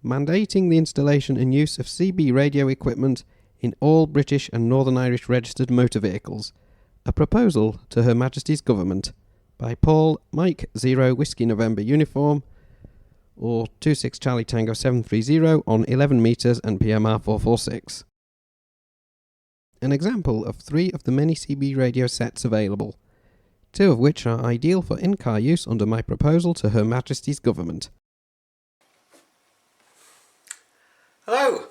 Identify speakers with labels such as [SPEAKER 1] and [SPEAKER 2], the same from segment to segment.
[SPEAKER 1] mandating the installation and use of CB radio equipment in all British and Northern Irish registered motor vehicles. A proposal to Her Majesty's Government by Paul Mike 0 Whiskey November Uniform or 26 Charlie Tango 730 on 11 metres and PMR 446. An example of 3 of the many CB radio sets available, 2 of which are ideal for in-car use under my proposal to Her Majesty's Government.
[SPEAKER 2] Hello,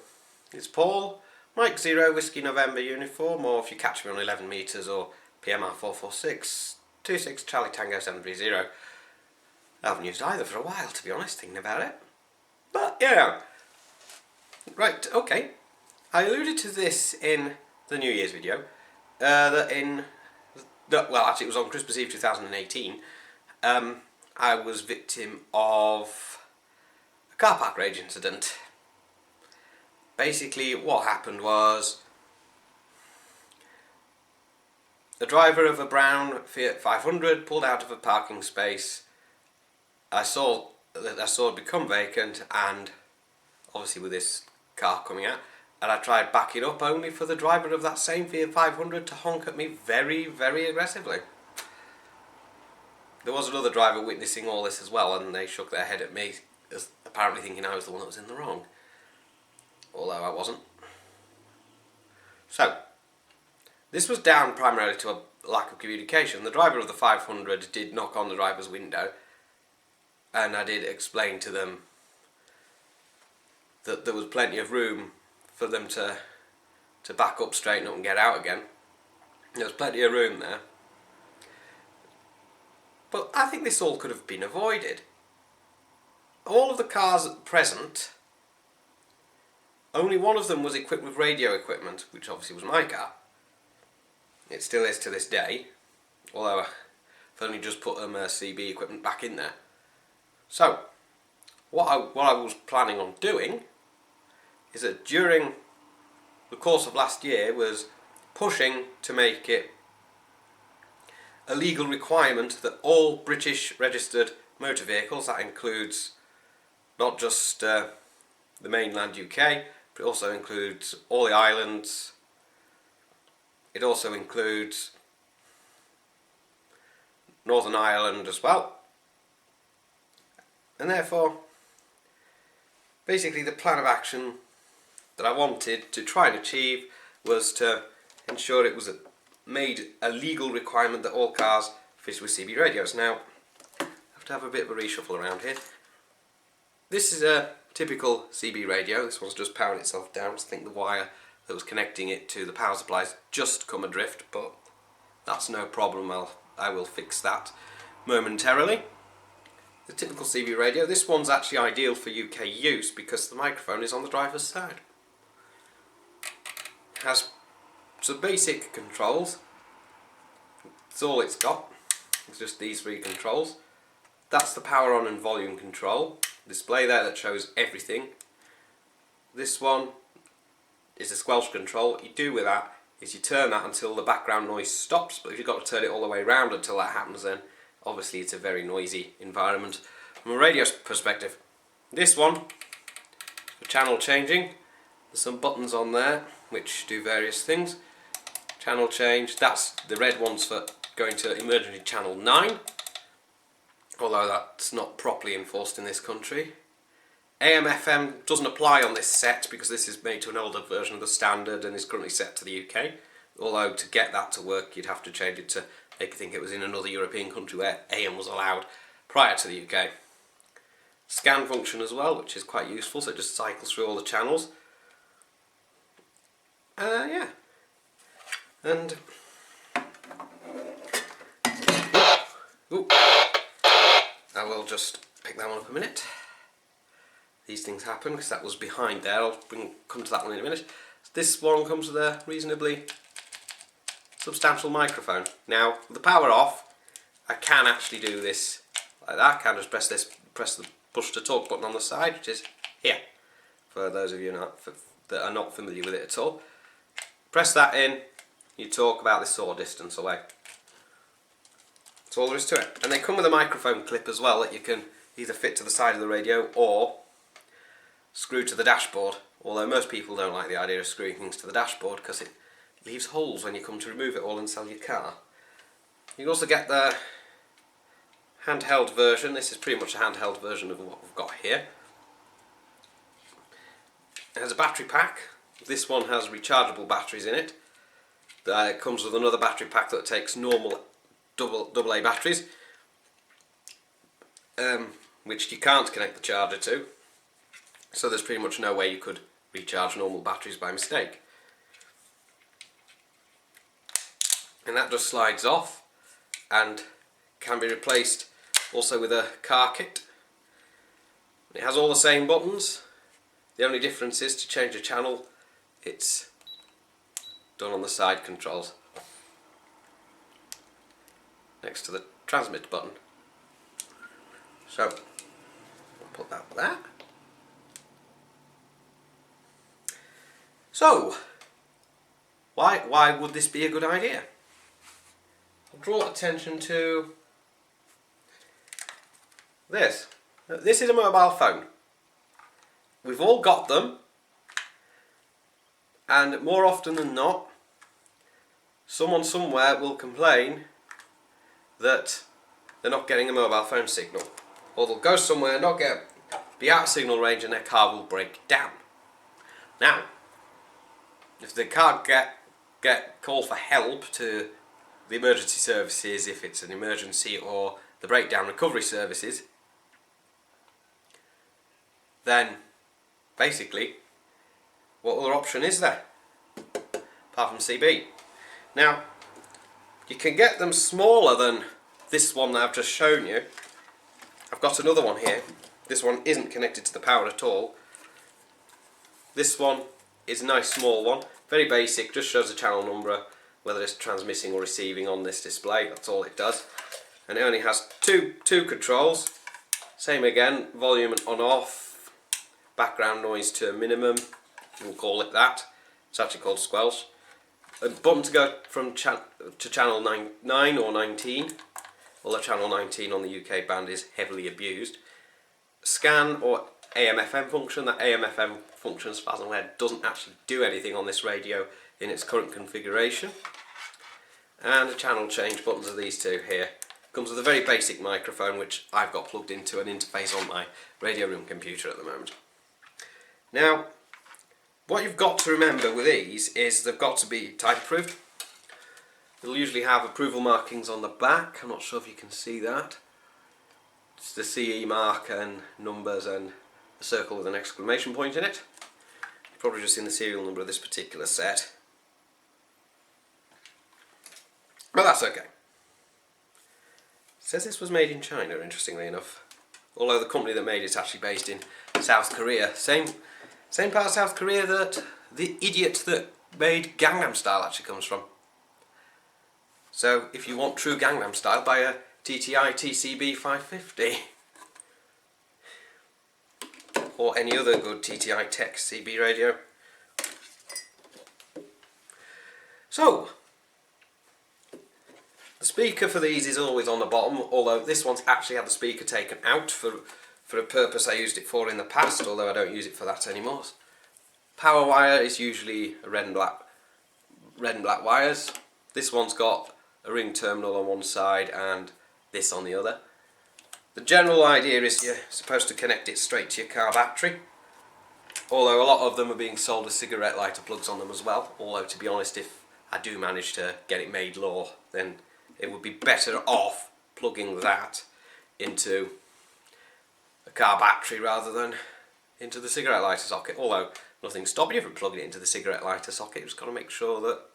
[SPEAKER 2] it's Paul, Mike 0 Whiskey November Uniform, or if you catch me on 11 metres or PMR 446, 26 Charlie Tango 730. I haven't used either for a while, to be honest, thinking about it. But, yeah. Right, okay. I alluded to this in the New Year's video, it was on Christmas Eve 2018, I was victim of a car park rage incident. Basically, what happened was the driver of a brown Fiat 500 pulled out of a parking space. I saw it become vacant, and obviously with this car coming out, and I tried backing up only for the driver of that same Fiat 500 to honk at me very, very aggressively. There was another driver witnessing all this as well, and they shook their head at me, as apparently thinking I was the one that was in the wrong. Although I wasn't. So, this was down primarily to a lack of communication. The driver of the 500 did knock on the driver's window, and I did explain to them that there was plenty of room for them to back up, straighten up and get out again. There was plenty of room there. But I think this all could have been avoided. All of the cars at present, only one of them was equipped with radio equipment, which obviously was my car. It still is to this day, although I've only just put CB equipment back in there. So, what I was planning on doing is that during the course of last year was pushing to make it a legal requirement that all British registered motor vehicles, that includes not just the mainland UK, but it also includes all the islands, it also includes Northern Ireland as well, and therefore basically the plan of action that I wanted to try and achieve was to ensure it was made a legal requirement that all cars fitted with CB radios. Now, I have to have a bit of a reshuffle around here. This is a typical CB radio. This one's just powering itself down. I think the wire that was connecting it to the power supply's just come adrift, but that's no problem. I will fix that momentarily. The typical CB radio. This one's actually ideal for UK use because the microphone is on the driver's side. It has some basic controls. That's all it's got. It's just these 3 controls. That's the power on and volume control. Display there that shows everything. This one is a squelch control. What you do with that is you turn that until the background noise stops, but if you've got to turn it all the way around until that happens, then obviously it's a very noisy environment from a radio perspective. This one, for channel changing, there's some buttons on there which do various things. Channel change, that's the red ones for going to emergency channel 9, although that's not properly enforced in this country. AM FM doesn't apply on this set because this is made to an older version of the standard and is currently set to the UK, although to get that to work you'd have to change it to make you think it was in another European country where AM was allowed prior to the UK. Scan function as well, which is quite useful, so it just cycles through all the channels. Yeah. And I will just pick that one up a minute. These things happen because that was behind there. I'll come to that one in a minute. This one comes with a reasonably substantial microphone. Now, with the power off, I can actually do this like that. I can just press the push to talk button on the side, which is here. For those of you that are not familiar with it at all, press that in. You talk about this sort of distance away. That's all there is to it. And they come with a microphone clip as well that you can either fit to the side of the radio or screw to the dashboard, although most people don't like the idea of screwing things to the dashboard because it leaves holes when you come to remove it all and sell your car. You can also get the handheld version. This is pretty much a handheld version of what we've got here. It has a battery pack. This one has rechargeable batteries in it. It comes with another battery pack that takes normal AA batteries, which you can't connect the charger to. So there's pretty much no way you could recharge normal batteries by mistake. And that just slides off and can be replaced also with a car kit. It has all the same buttons. The only difference is to change the channel, it's done on the side controls next to the transmit button. So I'll put that there. So why would this be a good idea? I'll draw attention to this. This is a mobile phone. We've all got them, and more often than not, someone somewhere will complain that they're not getting a mobile phone signal, or they'll go somewhere and be out of signal range and their car will break down. Now, if they can't get call for help to the emergency services if it's an emergency, or the breakdown recovery services, then basically what other option is there apart from CB? Now, you can get them smaller than this one that I've just shown you. I've got another one here. This one isn't connected to the power at all. This one is a nice small one, very basic, just shows the channel number, whether it's transmitting or receiving on this display, that's all it does. And it only has two controls, same again, volume on off, background noise to a minimum, we'll call it that, it's actually called squelch. A button to go from to channel 9 or 19, although channel 19 on the UK band is heavily abused. Scan or AM/FM function. That AM/FM function, as far as I'm aware, doesn't actually do anything on this radio in its current configuration. And the channel change buttons are these two here. Comes with a very basic microphone which I've got plugged into an interface on my radio room computer at the moment. Now, what you've got to remember with these is they've got to be type approved. They'll usually have approval markings on the back. I'm not sure if you can see that. It's the CE mark and numbers and a circle with an exclamation point in it. You've probably just seen the serial number of this particular set. But that's okay. It says this was made in China, interestingly enough. Although the company that made it is actually based in South Korea. Same part of South Korea that the idiot that made Gangnam Style actually comes from. So if you want true Gangnam Style, buy a TTI TCB 550. Or any other good TTI Tech CB radio. So, the speaker for these is always on the bottom, although this one's actually had the speaker taken out for a purpose I used it for in the past, although I don't use it for that anymore. Power wire is usually a red and black wires. This one's got a ring terminal on one side and this on the other. The general idea is you're supposed to connect it straight to your car battery, although a lot of them are being sold with cigarette lighter plugs on them as well, although to be honest, if I do manage to get it made law, then it would be better off plugging that into a car battery rather than into the cigarette lighter socket, although nothing stops you from plugging it into the cigarette lighter socket. You've just got to make sure that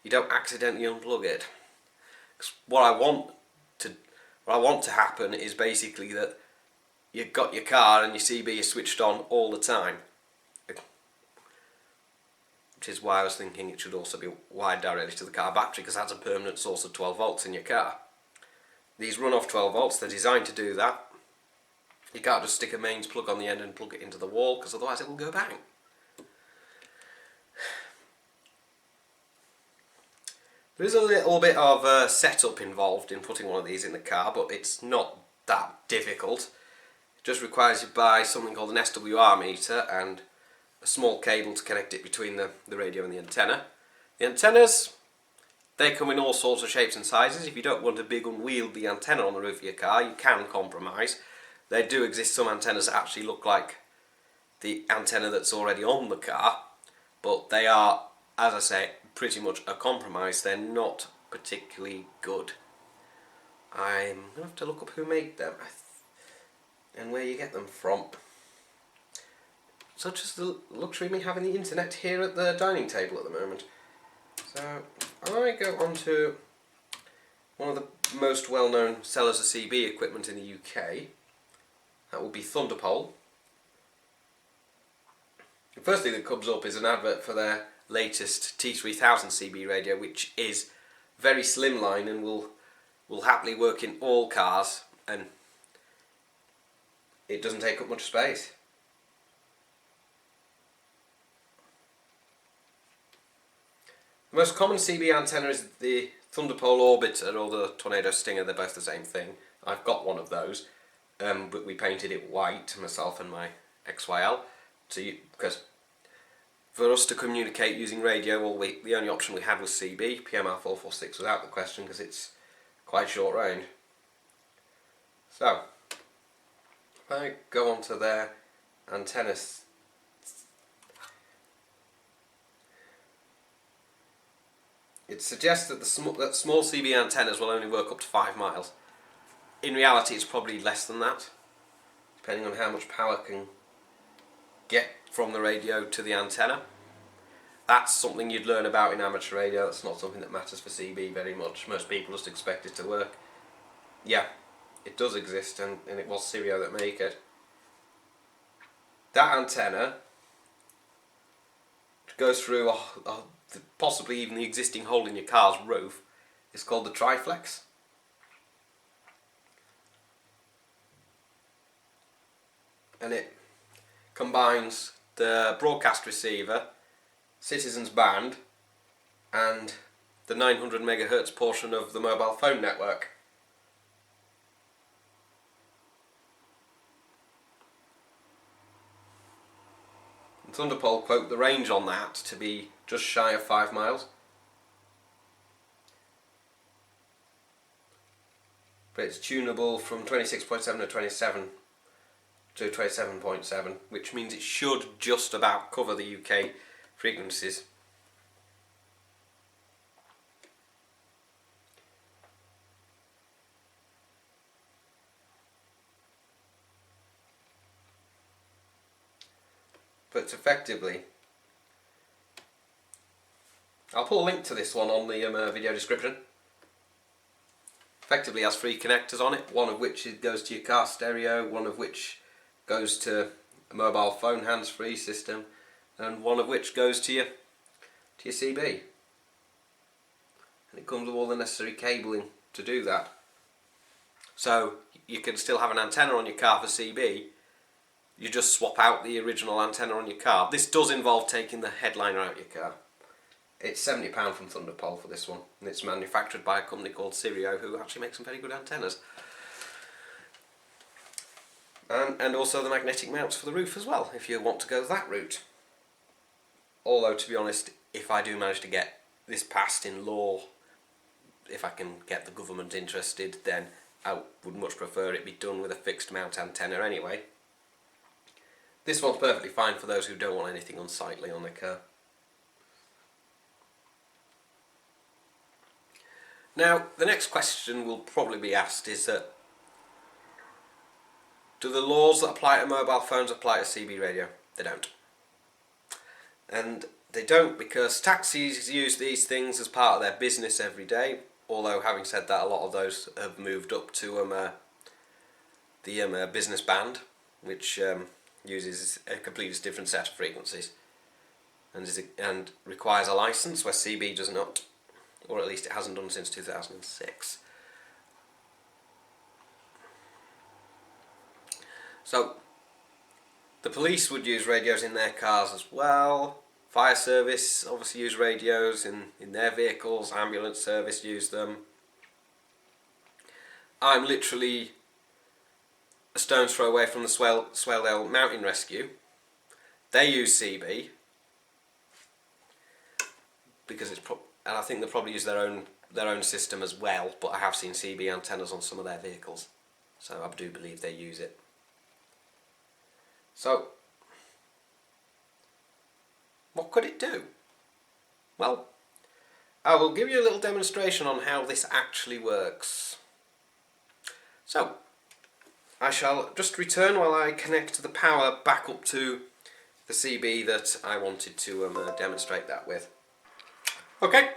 [SPEAKER 2] you don't accidentally unplug it. 'Cause what I want to happen is basically that you've got your car and your CB is switched on all the time, which is why I was thinking it should also be wired directly to the car battery, because that's a permanent source of 12 volts in your car. These run off 12 volts, they're designed to do that. You can't just stick a mains plug on the end and plug it into the wall, because otherwise it will go bang. There is a little bit of setup involved in putting one of these in the car, but it's not that difficult. It just requires you to buy something called an SWR meter and a small cable to connect it between the radio and the antenna. The antennas, they come in all sorts of shapes and sizes. If you don't want a big unwieldy antenna on the roof of your car, you can compromise. There do exist some antennas that actually look like the antenna that's already on the car, but they are, as I say, pretty much a compromise. They're not particularly good. I'm going to have to look up who made them and where you get them from. Such as the luxury of me having the internet here at the dining table at the moment. So I go on to one of the most well-known sellers of CB equipment in the UK. That will be Thunderpole. The first thing that comes up is an advert for their latest T3000 CB radio, which is very slimline and will happily work in all cars, and it doesn't take up much space. The most common CB antenna is the Thunderpole Orbiter or the Tornado Stinger. They're both the same thing. I've got one of those, but we painted it white, myself and my XYL, because for us to communicate using radio, the only option we had was CB. PMR446 was out of the question because it's quite short range. So, if I go on to their antennas, it suggests that that small CB antennas will only work up to 5 miles. In reality, it's probably less than that, depending on how much power can get from the radio to the antenna. That's something you'd learn about in amateur radio. That's not something that matters for CB very much. Most people just expect it to work. Yeah, it does exist, and it was Sirio that made it. That antenna goes through possibly even the existing hole in your car's roof. It's called the Triflex. And it combines the broadcast receiver, Citizens band, and the 900 MHz portion of the mobile phone network. And Thunderpole quote the range on that to be just shy of 5 miles. But it's tunable from 26.7 to 27 to 27.7, which means it should just about cover the UK frequencies. But effectively, I'll put a link to this one on the video description. Effectively has 3 connectors on it, one of which goes to your car stereo, one of which goes to a mobile phone hands-free system, and one of which goes to your CB. And it comes with all the necessary cabling to do that. So you can still have an antenna on your car for CB, you just swap out the original antenna on your car. This does involve taking the headliner out of your car. It's £70 from Thunderpole for this one, and it's manufactured by a company called Sirio, who actually makes some very good antennas. And also the magnetic mounts for the roof as well, if you want to go that route. Although, to be honest, if I do manage to get this passed in law, if I can get the government interested, then I would much prefer it be done with a fixed mount antenna anyway. This one's perfectly fine for those who don't want anything unsightly on their car. Now, the next question will probably be asked is that, do the laws that apply to mobile phones apply to CB radio? They don't. And they don't because taxis use these things as part of their business every day, although having said that, a lot of those have moved up to the business band, which uses a completely different set of frequencies and requires a license, where CB does not, or at least it hasn't done since 2006. So the police would use radios in their cars as well. Fire service obviously use radios in their vehicles. Ambulance service use them. I'm literally a stone's throw away from the Swaledale Mountain Rescue. They use CB because and I think they probably use their own system as well. But I have seen CB antennas on some of their vehicles, so I do believe they use it. So, what could it do? Well, I will give you a little demonstration on how this actually works. So, I shall just return while I connect the power back up to the CB that I wanted to demonstrate that with. Okay.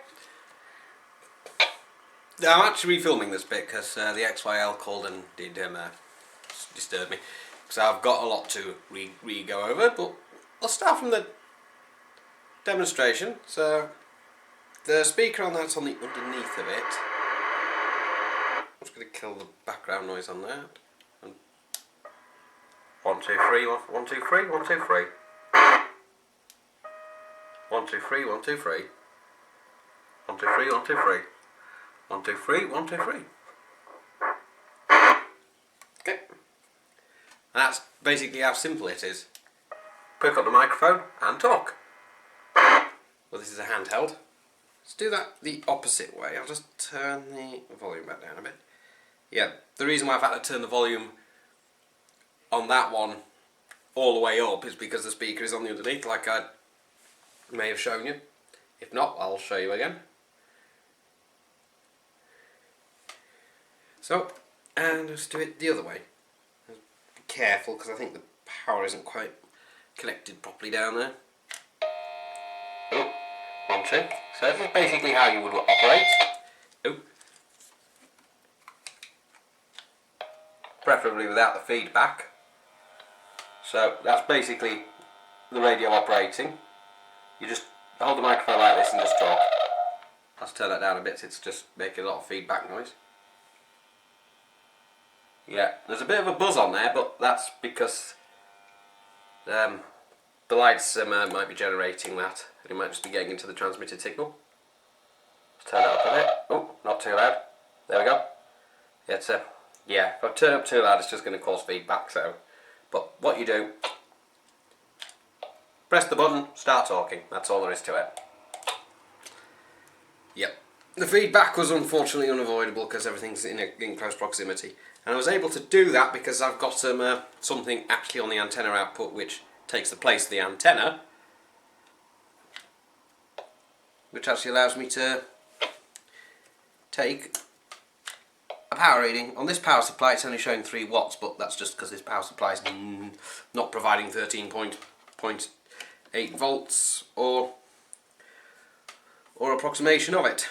[SPEAKER 2] Now, I'm actually refilming this bit because the XYL called and did disturb me. So I've got a lot to go over, but I'll start from the demonstration. So the speaker on that's on the underneath of it. I'm just going to kill the background noise on that. 1, 2, 3, 1, 2, 3, 1, 2, 3. 1, 2, 3, 1, 2, 3. 1, 2, 3, 1, 2, 3. 1, 2, 3, 1, 2, 3. Okay. And that's basically how simple it is. Pick up the microphone and talk. Well, this is a handheld. Let's do that the opposite way. I'll just turn the volume back down a bit. Yeah, the reason why I've had to turn the volume on that one all the way up is because the speaker is on the underneath, like I may have shown you. If not, I'll show you again. So, and let's do it the other way. Be careful because I think the power isn't quite connected properly down there. Oh, 1, 2. So this is basically how you would operate. Oh. Preferably without the feedback. So that's basically the radio operating. You just hold the microphone like this and just talk. Let's turn that down a bit so it's just making a lot of feedback noise. Yeah, there's a bit of a buzz on there, but that's because the lights might be generating that. It might just be getting into the transmitted signal. Let's turn that up a bit. Oh, not too loud. There we go. It's yeah, if I turn up too loud, it's just going to cause feedback. So, but what you do, press the button, start talking. That's all there is to it. Yep. The feedback was unfortunately unavoidable because everything's in close proximity. And I was able to do that because I've got something actually on the antenna output which takes the place of the antenna, which actually allows me to take a power reading. On this power supply it's only showing 3 watts, but that's just because this power supply is not providing 13.8 volts or approximation of it.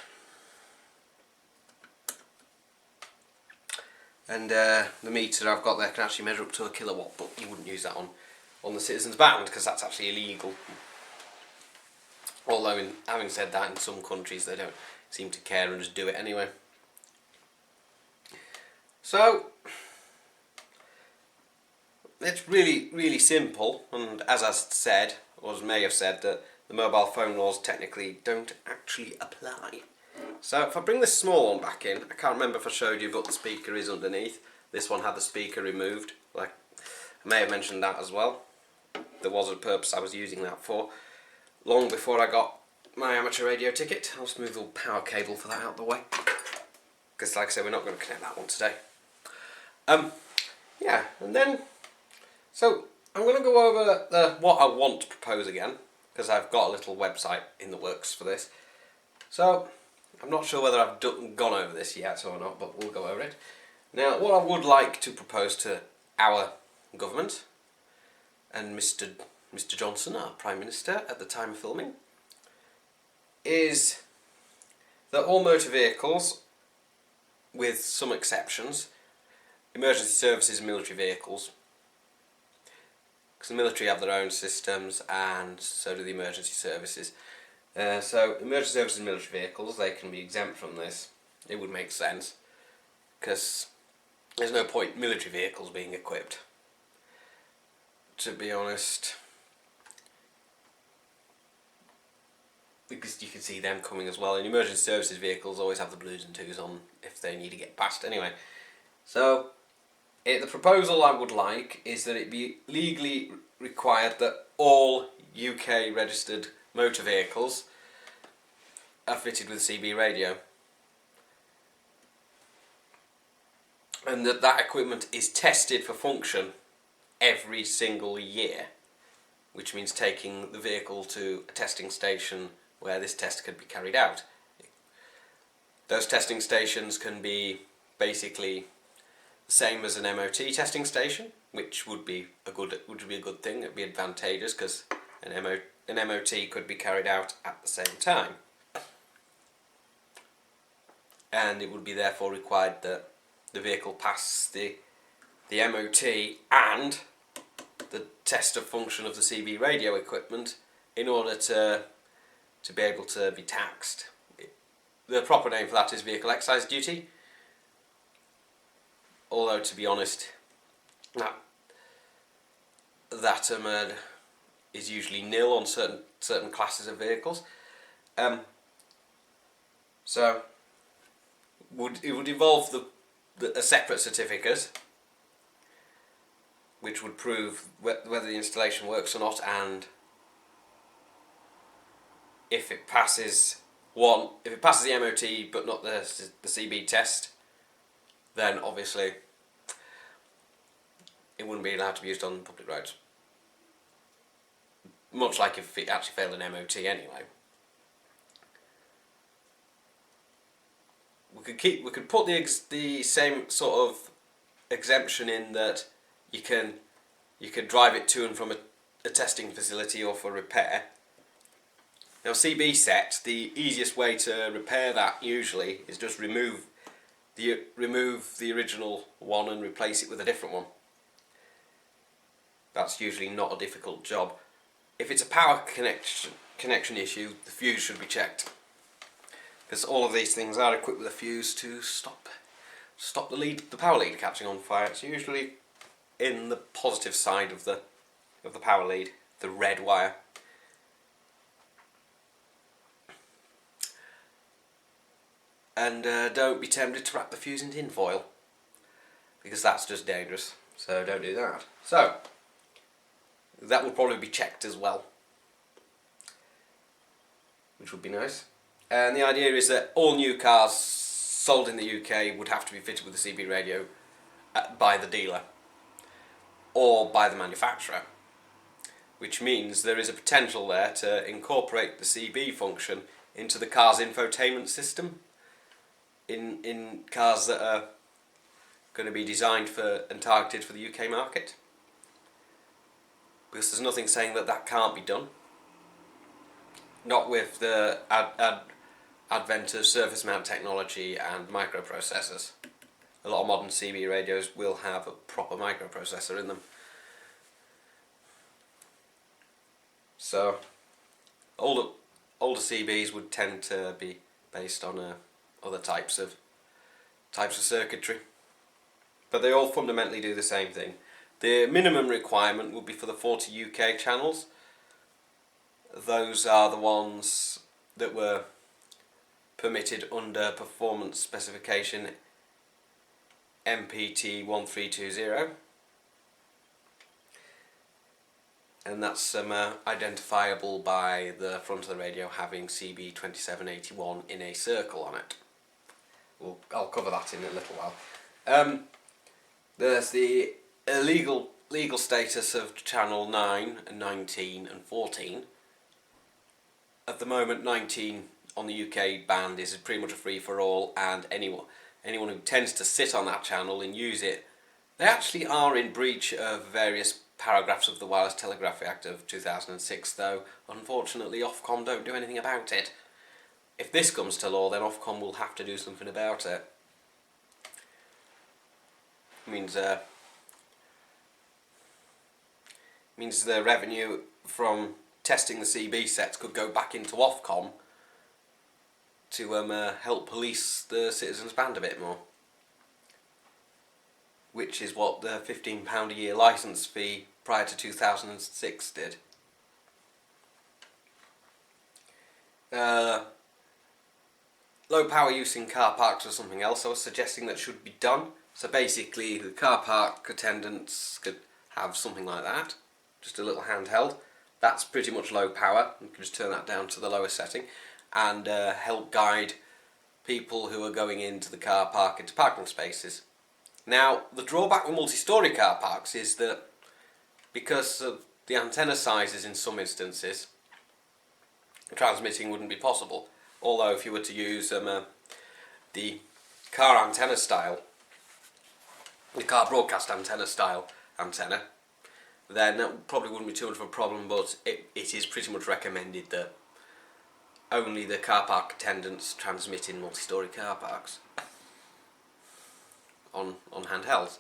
[SPEAKER 2] And the meter I've got there can actually measure up to 1 kilowatt, but you wouldn't use that on the Citizens Band because that's actually illegal. Although, having said that, in some countries they don't seem to care and just do it anyway. So, it's really, really simple, and as I said, or may have said, that the mobile phone laws technically don't actually apply. So if I bring this small one back in, I can't remember if I showed you, but the speaker is underneath. This one had the speaker removed. Like I may have mentioned that as well. There was a purpose I was using that for. Long before I got my amateur radio ticket. I'll just move the power cable for that out of the way. Because like I said, we're not going to connect that one today. Yeah, and then, so I'm going to go over what I want to propose again. Because I've got a little website in the works for this. So, I'm not sure whether I've gone over this yet or not, but we'll go over it. Now, what I would like to propose to our government and Mr. Johnson, our Prime Minister at the time of filming, is that all motor vehicles, with some exceptions, emergency services and military vehicles, because the military have their own systems and so do the emergency services. So emergency services and military vehicles, they can be exempt from this. It would make sense because there's no point military vehicles being equipped, to be honest, because you can see them coming as well. And emergency services vehicles always have the blues and twos on if they need to get past anyway. So The proposal I would like is that it be legally required that all UK registered motor vehicles are fitted with CB radio, and that equipment is tested for function every single year, which means taking the vehicle to a testing station where this test could be carried out. Those testing stations can be basically the same as an MOT testing station, which would be a good thing. It'd be advantageous because an MOT could be carried out at the same time, and it would be therefore required that the vehicle pass the MOT and the test of function of the CB radio equipment in order to be able to be taxed. The proper name for that is vehicle excise duty, although to be honest that is usually nil on certain classes of vehicles. So it would involve a separate certificate which would prove whether the installation works or not, and if it passes the MOT but not the CB test, then obviously it wouldn't be allowed to be used on public roads. Much like if it actually failed an MOT anyway. We could put the same sort of exemption in that you can drive it to and from a testing facility or for repair. Now CB set, the easiest way to repair that usually is just remove the original one and replace it with a different one. That's usually not a difficult job. If it's a power connection issue, the fuse should be checked, because all of these things are equipped with a fuse to stop the power lead catching on fire. It's usually in the positive side of the power lead, the red wire. And don't be tempted to wrap the fuse in tin foil, because that's just dangerous, so don't do that. So that will probably be checked as well, which would be nice. And the idea is that all new cars sold in the UK would have to be fitted with a CB radio by the dealer or by the manufacturer, which means there is a potential there to incorporate the CB function into the car's infotainment system in cars that are going to be designed for and targeted for the UK market, because there's nothing saying that can't be done. Not with the advent of surface mount technology and microprocessors. A lot of modern CB radios will have a proper microprocessor in them. So older CBs would tend to be based on other types of circuitry, but they all fundamentally do the same thing. The minimum requirement would be for the 40 UK channels. Those are the ones that were permitted under performance specification MPT 1320, and that's identifiable by the front of the radio having CB 2781 in a circle on it. I'll cover that in a little while. There's the legal status of channel 9 and 19 and 14. At the moment, 19 on the UK band is pretty much a free-for-all, and anyone who tends to sit on that channel and use it, they actually are in breach of various paragraphs of the Wireless Telegraphy Act of 2006, though unfortunately Ofcom don't do anything about it. If this comes to law, then Ofcom will have to do something about it. Means the revenue from testing the CB sets could go back into Ofcom to help police the citizens' band a bit more, which is what the £15 a year licence fee prior to 2006 did. Low power use in car parks was something else I was suggesting that should be done. So basically the car park attendants could have something like that, just a little handheld. That's pretty much low power. You can just turn that down to the lowest setting and help guide people who are going into the car park into parking spaces. Now, the drawback with multi-storey car parks is that because of the antenna sizes in some instances, transmitting wouldn't be possible. Although if you were to use the car antenna style, the car broadcast antenna style antenna, then that probably wouldn't be too much of a problem, but it is pretty much recommended that only the car park attendants transmit in multi-storey car parks on handhelds.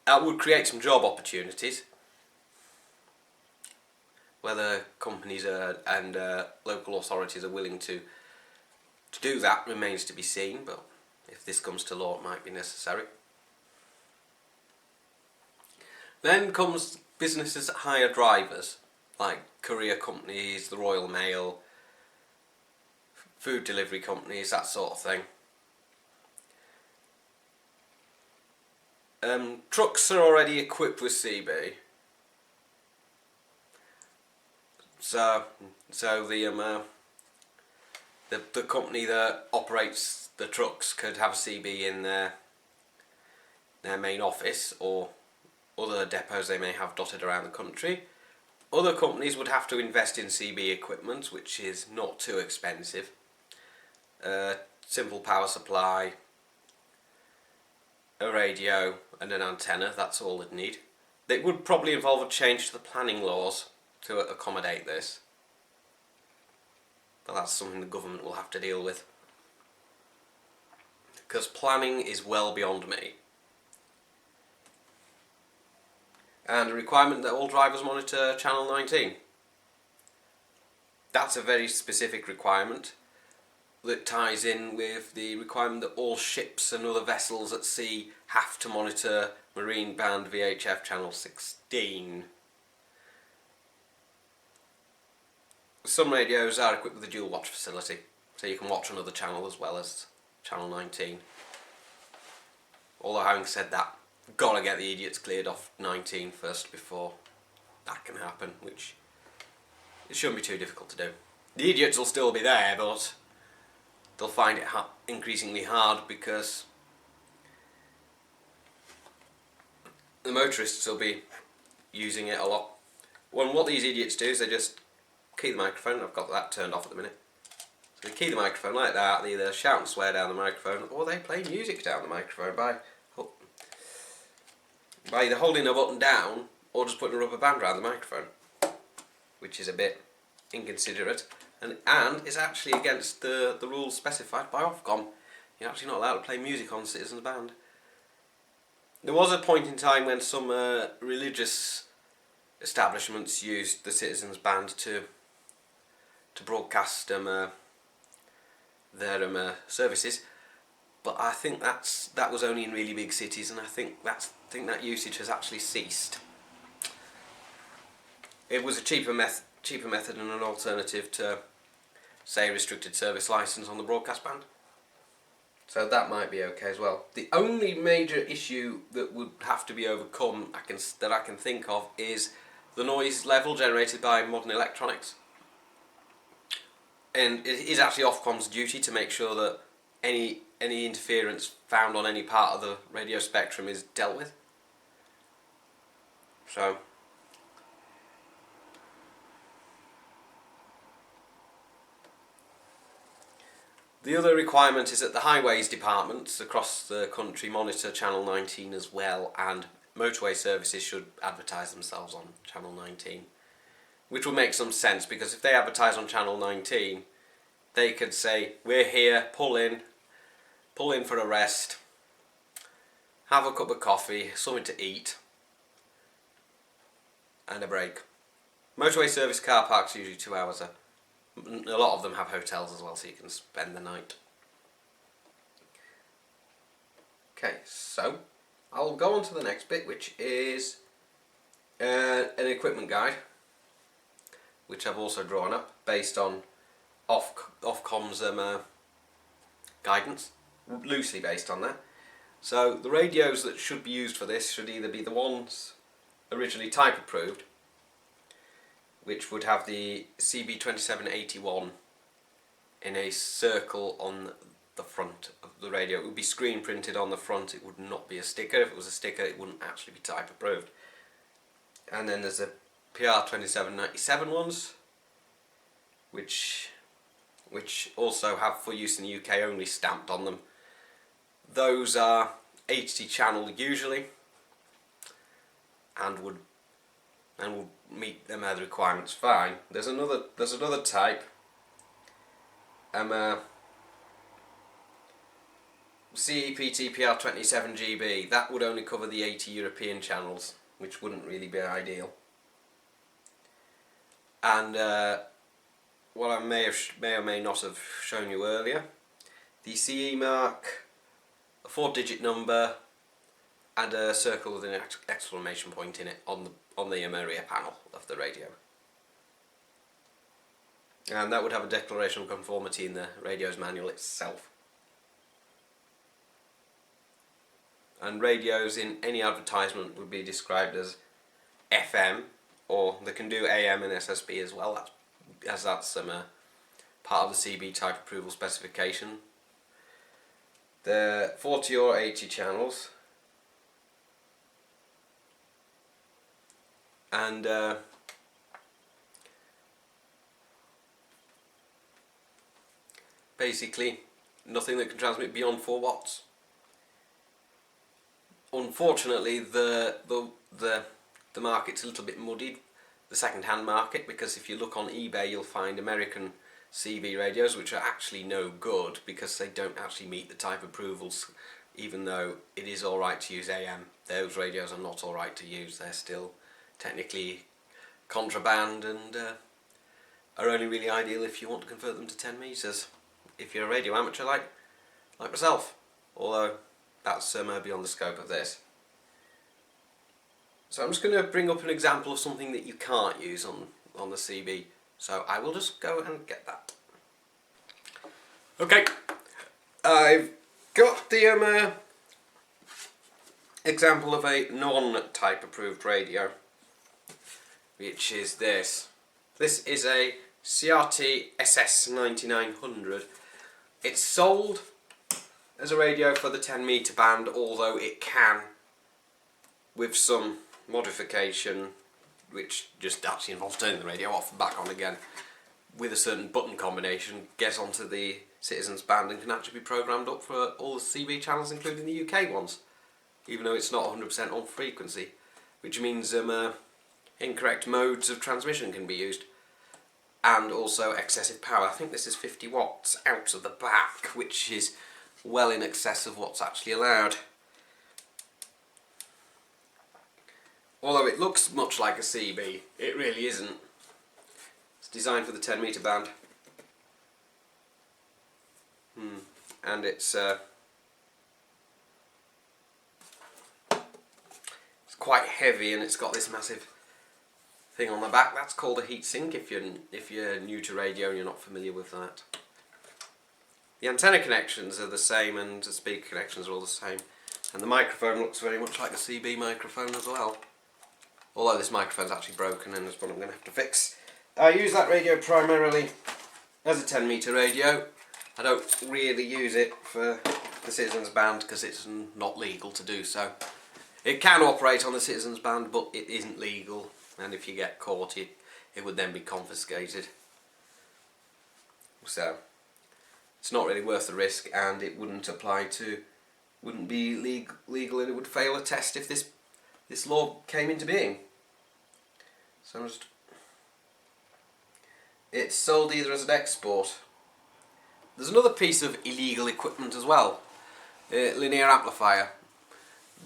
[SPEAKER 2] That would create some job opportunities. Whether companies and local authorities are willing to do that remains to be seen, but if this comes to law it might be necessary. Then comes businesses that hire drivers, like courier companies, the Royal Mail, food delivery companies, that sort of thing. Trucks are already equipped with CB. So the company that operates the trucks could have a CB in their main office, or other depots they may have dotted around the country. Other companies would have to invest in CB equipment, which is not too expensive. Simple power supply, a radio and an antenna, that's all they'd need. It would probably involve a change to the planning laws to accommodate this, but that's something the government will have to deal with, because planning is well beyond me. And a requirement that all drivers monitor channel 19. That's a very specific requirement that ties in with the requirement that all ships and other vessels at sea have to monitor marine band VHF channel 16. Some radios are equipped with a dual watch facility, so you can watch another channel as well as channel 19. Although having said that, gotta get the idiots cleared off 19 first before that can happen, which it shouldn't be too difficult to do. The idiots will still be there, but they'll find it increasingly hard because the motorists will be using it a lot. Well, what these idiots do is they just key the microphone. I've got that turned off at the minute. So they key the microphone like that, they either shout and swear down the microphone, or they play music down the microphone by either holding a button down or just putting a rubber band around the microphone, which is a bit inconsiderate and is actually against the rules specified by Ofcom. You're actually not allowed to play music on Citizens Band. There was a point in time when some religious establishments used the Citizens Band to broadcast their services, but I think that was only in really big cities, and I think that usage has actually ceased. It was a cheaper method and an alternative to, say, a restricted service license on the broadcast band. So that might be okay as well. The only major issue that would have to be overcome that I can think of is the noise level generated by modern electronics. And it is actually Ofcom's duty to make sure that any interference found on any part of the radio spectrum is dealt with. So the other requirement is that the highways departments across the country monitor channel 19 as well, and motorway services should advertise themselves on channel 19, which will make some sense, because if they advertise on channel 19 they could say, we're here, pull in for a rest, have a cup of coffee, something to eat and a break. Motorway service car parks are usually 2 hours. A lot of them have hotels as well, so you can spend the night. Okay, so I'll go on to the next bit, which is an equipment guide, which I've also drawn up based on Ofcom's guidance, loosely based on that. So the radios that should be used for this should either be the ones originally type approved, which would have the CB2781 in a circle on the front of the radio. It would be screen printed on the front, it would not be a sticker. If it was a sticker, it wouldn't actually be type approved. And then there's the PR2797 ones, which also have for use in the UK only stamped on them. Those are 80 channel usually, and would meet them other requirements fine. There's another type, CEPT PR27GB. That would only cover the 80 European channels, which wouldn't really be ideal. And what I may or may not have shown you earlier, the CE mark, a 4-digit number, and a circle with an exclamation point in it on the rear panel of the radio. And that would have a declaration of conformity in the radio's manual itself. And radios in any advertisement would be described as FM, or they can do AM and SSB as well, as that's part of the CB type approval specification. The 40 or 80 channels, and basically nothing that can transmit beyond 4 watts. Unfortunately, the market's a little bit muddied, the second-hand market, because if you look on eBay you'll find American CB radios which are actually no good because they don't actually meet the type approvals. Even though it is alright to use AM, those radios are not alright to use. They're still technically contraband and are only really ideal if you want to convert them to 10 meters. If you're a radio amateur like myself, although that's beyond the scope of this. So I'm just going to bring up an example of something that you can't use on the CB. So I will just go and get that. Okay, I've got the example of a non-type approved radio, which is this. This is a CRT SS9900. It's sold as a radio for the 10 meter band, although it can, with some modification, which just actually involves turning the radio off and back on again, with a certain button combination, get onto the Citizens band and can actually be programmed up for all the CB channels, including the UK ones, even though it's not 100% on frequency, which means incorrect modes of transmission can be used, and also excessive power. I think this is 50 watts out of the back, which is well in excess of what's actually allowed. Although it looks much like a CB, it really isn't. It's designed for the 10 meter band. And it's quite heavy, and it's got this massive thing on the back. That's called a heatsink if you're new to radio and you're not familiar with that. The antenna connections are the same, and the speaker connections are all the same. And the microphone looks very much like a CB microphone as well. Although this microphone's actually broken and is one I'm going to have to fix. I use that radio primarily as a 10 meter radio. I don't really use it for the Citizens band because it's not legal to do so. It can operate on the Citizens band, but it isn't legal, and if you get caught it would then be confiscated. So it's not really worth the risk, and it wouldn't be legal, and it would fail a test if this law came into being. So it's sold either as an export. There's another piece of illegal equipment as well, linear amplifier.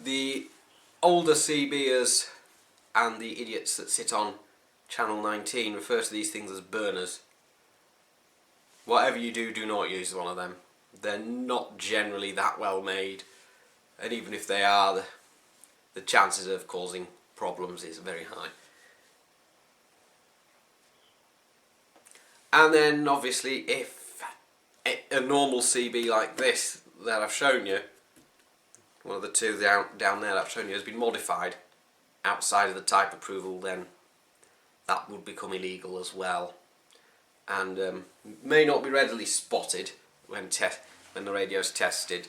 [SPEAKER 2] The older CBers and the idiots that sit on channel 19 refer to these things as burners. Whatever you do, do not use one of them. They're not generally that well made, and even if they are, the chances of causing problems is very high. And then obviously if a normal CB like this that I've shown you, one of the two down there that I've shown you, has been modified outside of the type approval, then that would become illegal as well, and may not be readily spotted when the radio's tested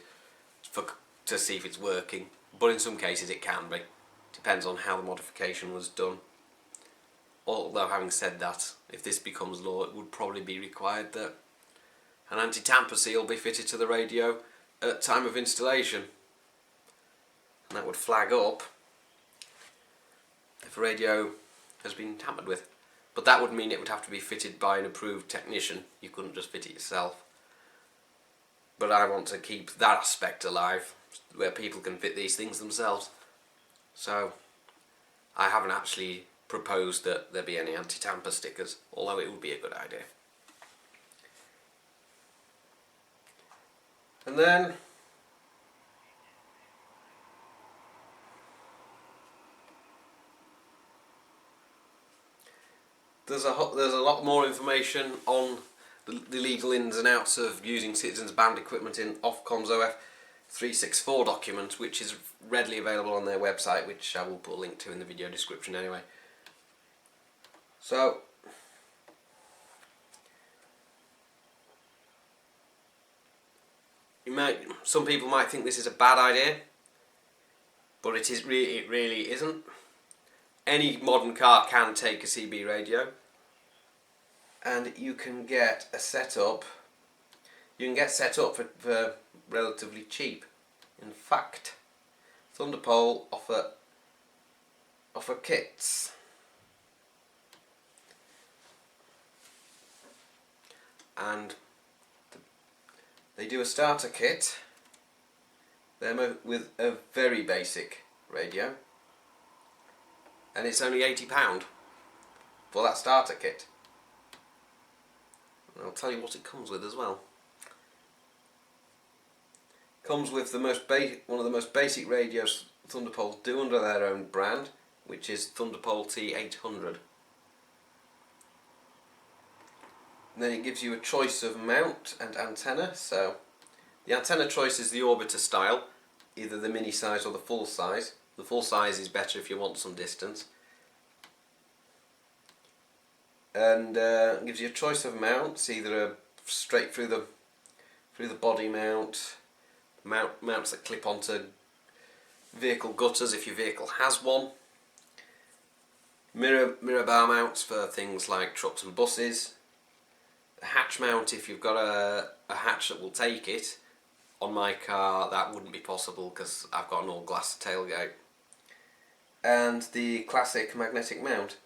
[SPEAKER 2] to see if it's working, but in some cases it can be. Depends on how the modification was done. Although having said that, if this becomes law, it would probably be required that an anti-tamper seal be fitted to the radio at time of installation, and that would flag up if a radio has been tampered with. But that would mean it would have to be fitted by an approved technician. You couldn't just fit it yourself. But I want to keep that aspect alive, where people can fit these things themselves. So I haven't actually proposed that there be any anti-tamper stickers, although it would be a good idea. And then there's a lot more information on the legal ins and outs of using citizens band equipment in Ofcom's OF 364 document, which is readily available on their website, which I will put a link to in the video description anyway. So some people might think this is a bad idea, but it really isn't. Any modern car can take a CB radio, and you can get set up for relatively cheap. In fact, Thunderpole offer kits. And they do a starter kit with a very basic radio, and it's only £80 for that starter kit. And I'll tell you what it comes with as well. It comes with one of the most basic radios Thunderpole do under their own brand, which is Thunderpole T800. And then it gives you a choice of mount and antenna. So the antenna choice is the orbiter style, either the mini size or the full size. The full size is better if you want some distance. And it gives you a choice of mounts, either a straight through the body mount, mounts that clip onto vehicle gutters if your vehicle has one, mirror bar mounts for things like trucks and buses, a hatch mount if you've got a hatch that will take it. On my car that wouldn't be possible because I've got an all glass tailgate. And the classic magnetic mount.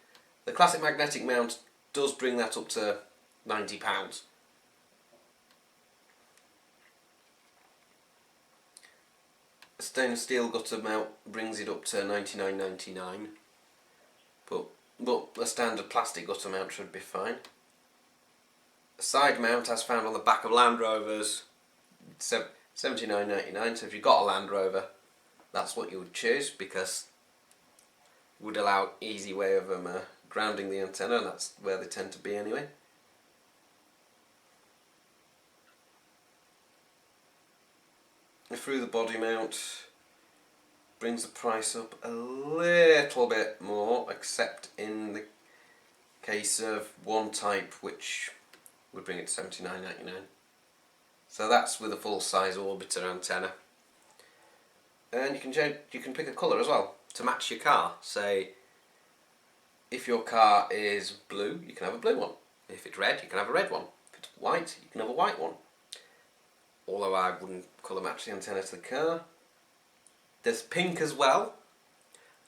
[SPEAKER 2] The classic magnetic mount does bring that up to £90. A stainless steel gutter mount brings it up to £99.99, but a standard plastic gutter mount should be fine. A side mount, as found on the back of Land Rovers, £79.99. So if you've got a Land Rover, that's what you would choose, because it would allow easy way of grounding the antenna, and that's where they tend to be anyway. Through the body mount brings the price up a little bit more, except in the case of one type, which would bring it to £79.99. So that's with a full size orbiter antenna. And you can pick a colour as well to match your car. Say if your car is blue, you can have a blue one. If it's red, you can have a red one. If it's white, you can have a white one. Although I wouldn't colour match the antenna to the car. There's pink as well,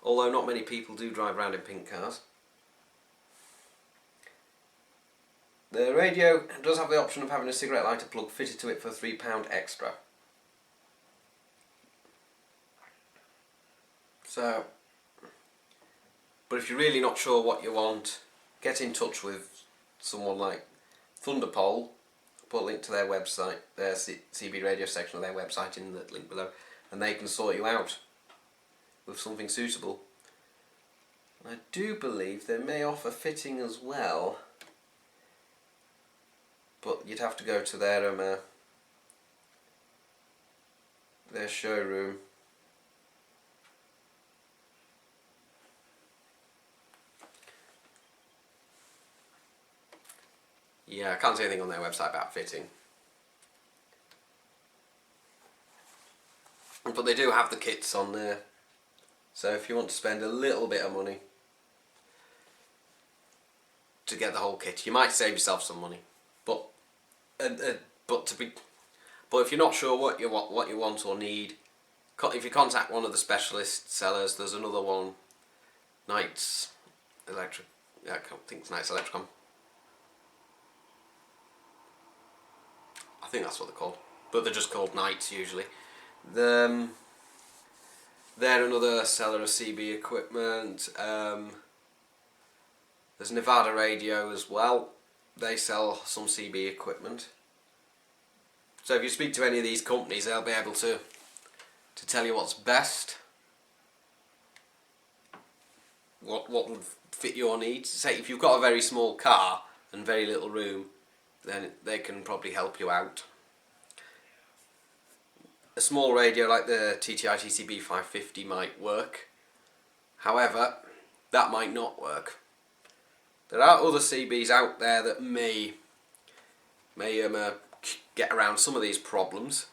[SPEAKER 2] although not many people do drive around in pink cars. The radio does have the option of having a cigarette lighter plug fitted to it for £3 extra. So, but if you're really not sure what you want, get in touch with someone like Thunderpole. I'll put a link to their website, their CB radio section of their website in the link below, and they can sort you out with something suitable. I do believe they may offer fitting as well, but you'd have to go to their showroom Yeah, I can't see anything on their website about fitting. But they do have the kits on there. So if you want to spend a little bit of money to get the whole kit, you might save yourself some money. But if you're not sure what you want or need, if you contact one of the specialist sellers, there's another one, Knights Electric. Yeah, I think it's Knights Electricom. I think that's what they're called, but they're just called Knights usually. They're another seller of CB equipment. There's Nevada Radio as well. They sell some CB equipment. So if you speak to any of these companies, they'll be able to tell you what's best, what would fit your needs. Say if you've got a very small car and very little room, then they can probably help you out. A small radio like the TTI TCB 550 might work. However, that might not work. There are other CBs out there that may get around some of these problems.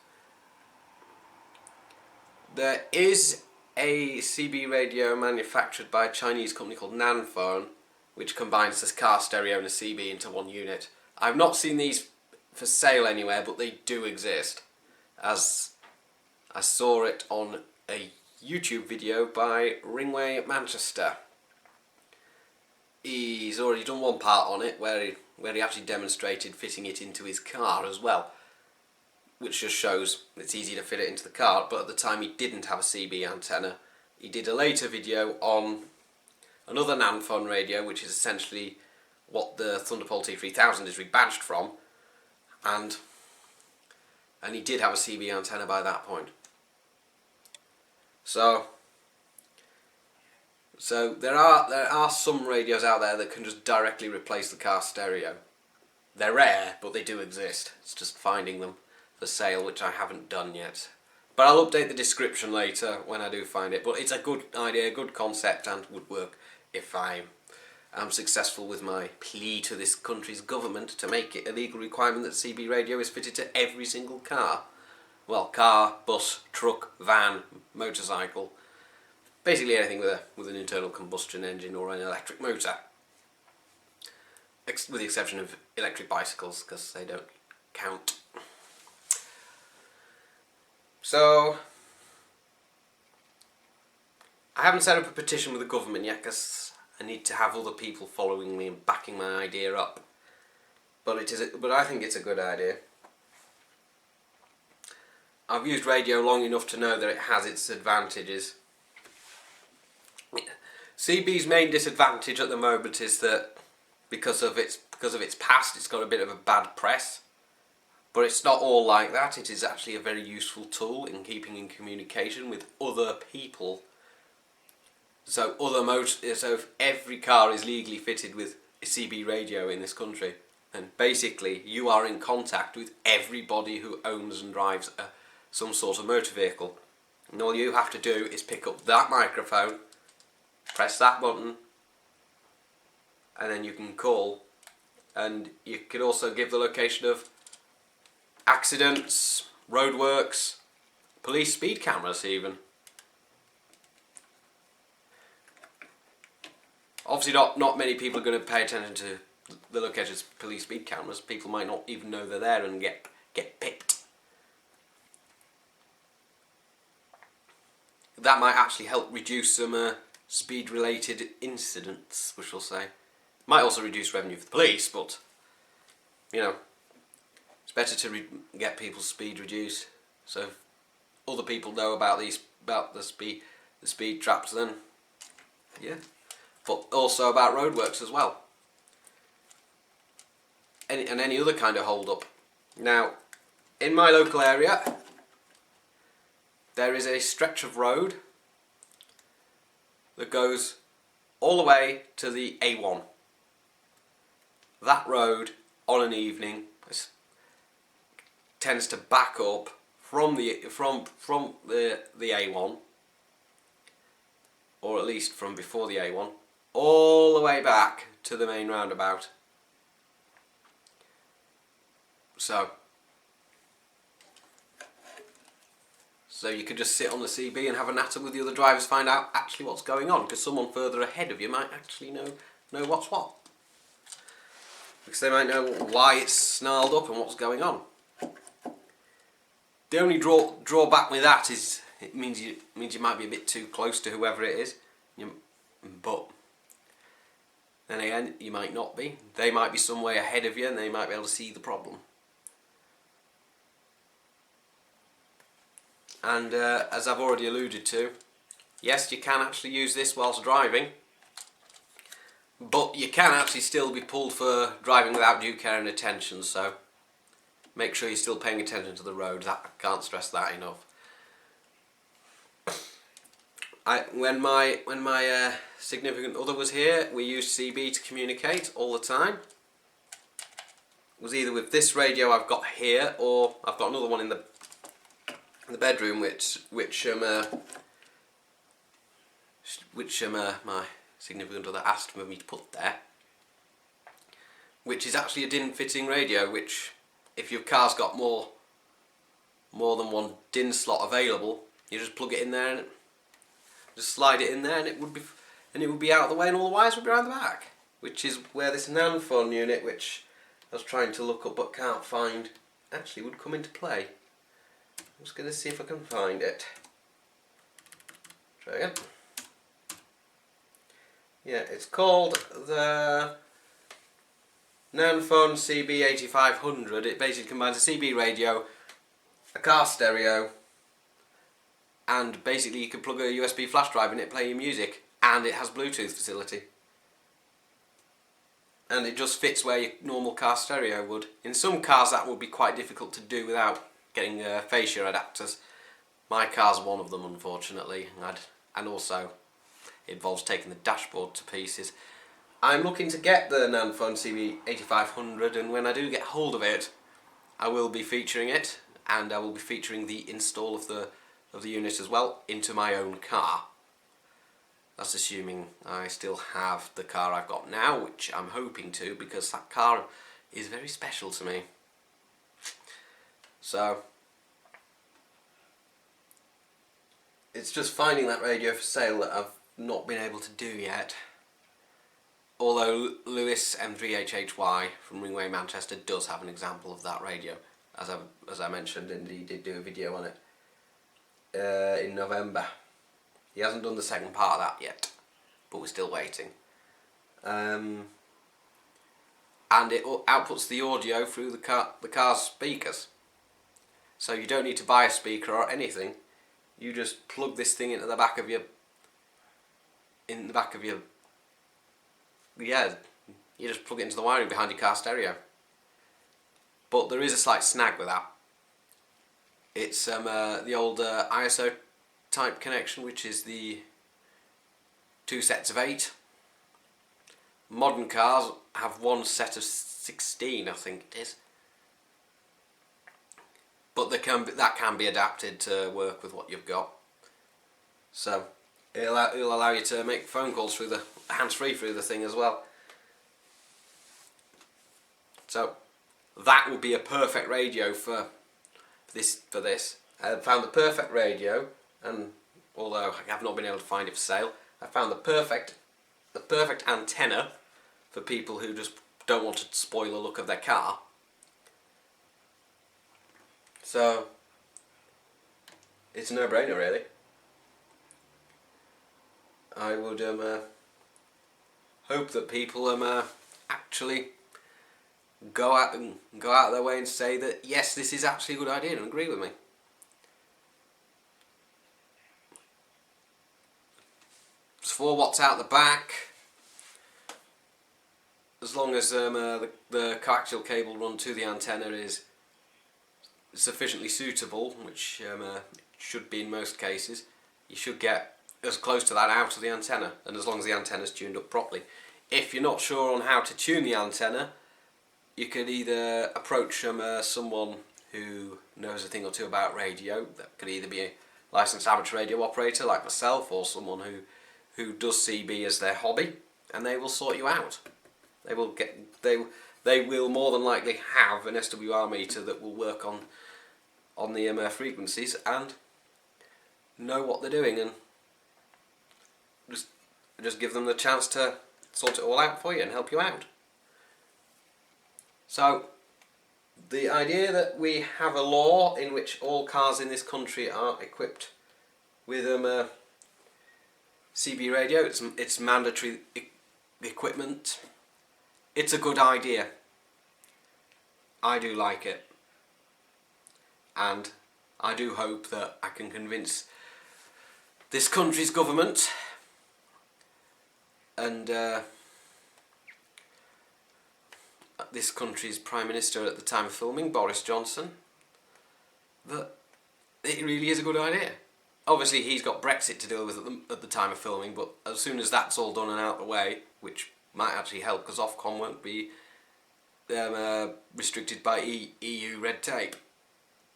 [SPEAKER 2] There is a CB radio manufactured by a Chinese company called Nanphone, which combines this car stereo and a CB into one unit. I've not seen these for sale anywhere, but they do exist, as I saw it on a YouTube video by Ringway Manchester. He's already done one part on it where he actually demonstrated fitting it into his car as well, which just shows it's easy to fit it into the car. But at the time he didn't have a CB antenna. He did a later video on another Nanphone radio, which is essentially what the Thunderpole T3000 is rebadged from, and he did have a CB antenna by that point. So there are some radios out there that can just directly replace the car stereo. They're rare, but they do exist. It's just finding them for sale, which I haven't done yet. But I'll update the description later when I do find it. But it's a good idea, a good concept, and would work if I am successful with my plea to this country's government to make it a legal requirement that CB radio is fitted to every single car. Well, car, bus, truck, van, motorcycle. Basically anything with an internal combustion engine or an electric motor. With the exception of electric bicycles, because they don't count. So, I haven't set up a petition with the government yet, because I need to have other people following me and backing my idea up. But I think it's a good idea. I've used radio long enough to know that it has its advantages. CB's main disadvantage at the moment is that because of its past, it's got a bit of a bad press. But it's not all like that. It is actually a very useful tool in keeping in communication with other people. So if every car is legally fitted with a CB radio in this country, then basically you are in contact with everybody who owns and drives some sort of motor vehicle. And all you have to do is pick up that microphone, press that button, and then you can call. And you can also give the location of accidents, roadworks, police speed cameras even. Obviously not many people are going to pay attention to the locations of police speed cameras. People might not even know they're there and get pipped. That might actually help reduce some speed-related incidents, we shall say. Might also reduce revenue for the police, but it's better to get people's speed reduced. So if other people know about the speed traps, then yeah. But also about roadworks as well. Any other kind of hold-up. Now, in my local area, there is a stretch of road that goes all the way to the A1. That road, on an evening, tends to back up from the A1, or at least from before the A1, all the way back to the main roundabout. So you could just sit on the CB and have a natter with the other drivers, find out actually what's going on, because someone further ahead of you might actually know what's what. Because they might know why it's snarled up and what's going on. The only drawback with that is it means you might be a bit too close to whoever it is. But then again, you might not be. They might be some way ahead of you and they might be able to see the problem. And as I've already alluded to, yes, you can actually use this whilst driving, but you can actually still be pulled for driving without due care and attention, so make sure you're still paying attention to the road. I can't stress that enough. When my significant other was here, we used CB to communicate all the time. It was either with this radio I've got here, or I've got another one in the bedroom, which my significant other asked me to put there, which is actually a DIN fitting radio, which if your car's got more than one DIN slot available, you just plug it in there and just slide it in there, and it would be out of the way, and all the wires would be around the back, which is where this NAN phone unit, which I was trying to look up but can't find, actually would come into play. I'm just going to see if I can find it. Try again. Yeah, it's called the NAN phone CB8500. It basically combines a CB radio, a car stereo, and basically you can plug a USB flash drive in it, play your music, and it has Bluetooth facility. And it just fits where your normal car stereo would. In some cars that would be quite difficult to do without getting fascia adapters. My car's one of them, unfortunately, and also it involves taking the dashboard to pieces. I'm looking to get the NAN phone CB8500, and when I do get hold of it, I will be featuring it, and I will be featuring the install of the unit as well into my own car. That's assuming I still have the car I've got now, which I'm hoping to, because that car is very special to me. So it's just finding that radio for sale that I've not been able to do yet. Although Lewis M3HHY from Ringway Manchester does have an example of that radio, as I mentioned, and he did do a video on it in November. He hasn't done the second part of that yet, but we're still waiting. And it outputs the audio through the car's speakers. So you don't need to buy a speaker or anything. You just plug this thing into the back of your. Yeah, you just plug it into the wiring behind your car stereo. But there is a slight snag with that. It's the old ISO type connection, which is the 2 sets of 8. Modern cars have one set of 16, I think it is. But that can be adapted to work with what you've got. So it'll allow you to make phone calls through the hands-free through the thing as well. So that would be a perfect radio for this. I found the perfect radio, and although I have not been able to find it for sale, I found the perfect antenna for people who just don't want to spoil the look of their car. So it's a no-brainer, really. I would hope that people actually go out of their way and say that yes, this is actually a good idea, and agree with me. As for what's out the back, as long as the coaxial cable run to the antenna is sufficiently suitable, which it should be in most cases, you should get as close to that out of the antenna, and as long as the antenna is tuned up properly. If you're not sure on how to tune the antenna, you could either approach someone who knows a thing or two about radio. That could either be a licensed amateur radio operator like myself, or someone who does CB as their hobby, and they will sort you out. they will more than likely have an SWR meter that will work on the frequencies and know what they're doing, and just give them the chance to sort it all out for you and help you out. So the idea that we have a law in which all cars in this country are equipped with CB radio, it's mandatory equipment, it's a good idea. I do like it, and I do hope that I can convince this country's government and this country's Prime Minister at the time of filming, Boris Johnson, that it really is a good idea. Obviously he's got Brexit to deal with at the time of filming, but as soon as that's all done and out of the way, which might actually help because Ofcom won't be restricted by EU red tape.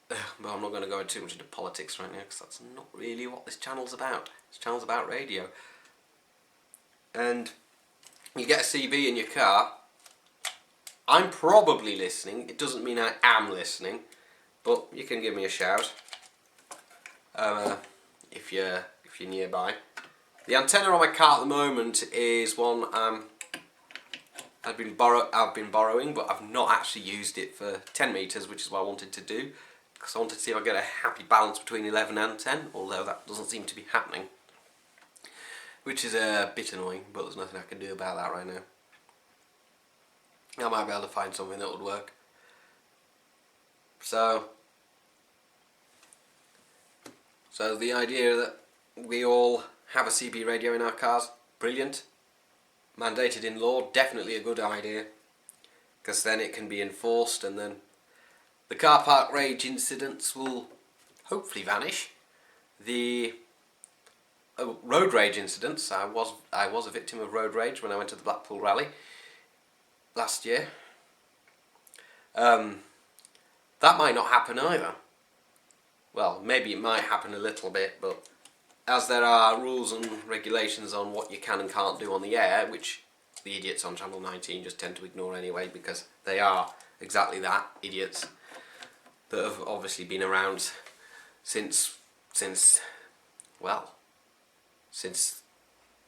[SPEAKER 2] But I'm not going to go too much into politics right now because that's not really what this channel's about. This channel's about radio. And you get a CB in your car, I'm probably listening. It doesn't mean I am listening, but you can give me a shout if you're nearby. The antenna on my car at the moment is one I've been borrowing, but I've not actually used it for 10 meters, which is what I wanted to do, because I wanted to see if I get a happy balance between 11 and 10, although that doesn't seem to be happening, which is a bit annoying, but there's nothing I can do about that right now. I might be able to find something that would work. So the idea that we all have a CB radio in our cars, brilliant. Mandated in law, definitely a good idea, because then it can be enforced, and then the car park rage incidents will hopefully vanish. The road rage incidents, I was a victim of road rage when I went to the Blackpool rally last year. That might not happen either. Well, maybe it might happen a little bit, but as there are rules and regulations on what you can and can't do on the air, which the idiots on Channel 19 just tend to ignore anyway, because they are exactly that, idiots, that have obviously been around since